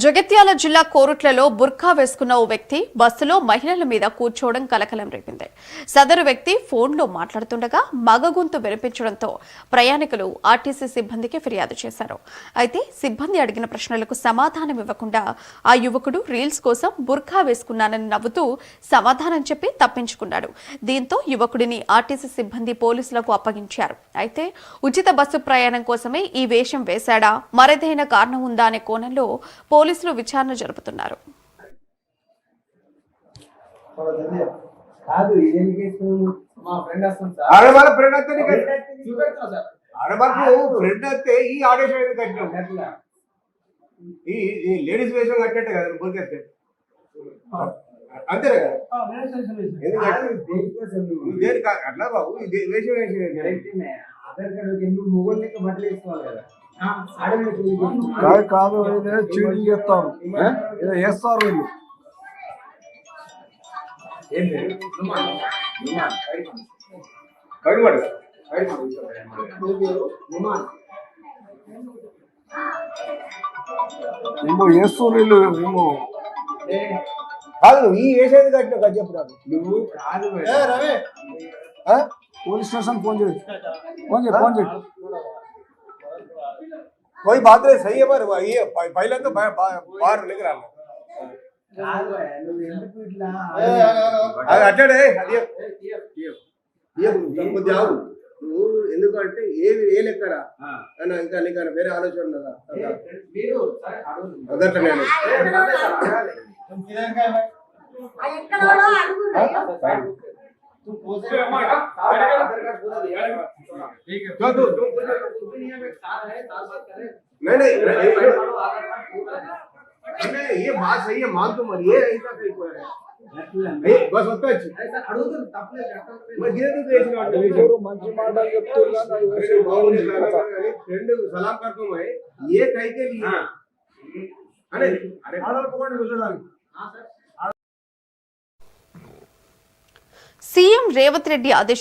జగిత్యాల జిల్లా కోరుట్లలో బుర్కా వేసుకున్న ఓ వ్యక్తి బస్సులో మహిళల మీద కూర్చోవడం కలకలం రేపింది. సదరు వ్యక్తి ఫోన్లో మాట్లాడుతుండగా మగ గొంతు వినిపించడంతో ప్రయాణికులు ఆర్టీసీ సిబ్బందికి ఫిర్యాదు చేశారు. అయితే సిబ్బంది అడిగిన ప్రశ్నలకు సమాధానం ఇవ్వకుండా ఆ యువకుడు రీల్స్ కోసం బుర్కా వేసుకున్నానని నవ్వుతూ సమాధానం చెప్పి తప్పించుకున్నాడు. దీంతో యువకుడిని ఆర్టీసీ సిబ్బంది పోలీసులకు అప్పగించారు. అయితే ఉచిత బస్సు ప్రయాణం కోసమే ఈ వేషం వేశాడా, మరేదైనా కారణం ఉందా అనే కోణంలో పోలీసులు విచారణ జరుపుతున్నారు. లేడీస్ వేషం కట్టినట్టే కదా బొరికెత్తే అంతే కదా. అట్లా బాబు వేషం వేసి మొగోళ్ళకి బట్టలు వేసుకోవాలి కదా. కాదు చీటింగ్ చేస్తారు, వేస్తారు వీళ్ళు. ఏమో వేస్తారు వీళ్ళు. ఏమో కాదు ఈ వేసేది కట్టిన చెప్పురాదు నువ్వు పోలీస్ స్టేషన్ ఫోన్ చేయి, ఫోన్ చేయి, ఫోన్ చేయి. कोई बात नहीं, सही है पर ये पहले तो बाहर लेकर आना అది అట్లడే అది నువ్వు ఎందుకంటే ఏ లెక్కరా ఇంకా నీకు వేరే ఆలోచన ఉన్నదా అదట్లా నేను ये बात सही है, मान तो मरिए ऐसा बस होता మంచి మాటలు చెప్తున్నా फ्रेंड सलाम करता हूँ मैं ये कह के लिए अरे సీఎం రేవంత్ రెడ్డి ఆదేశాలు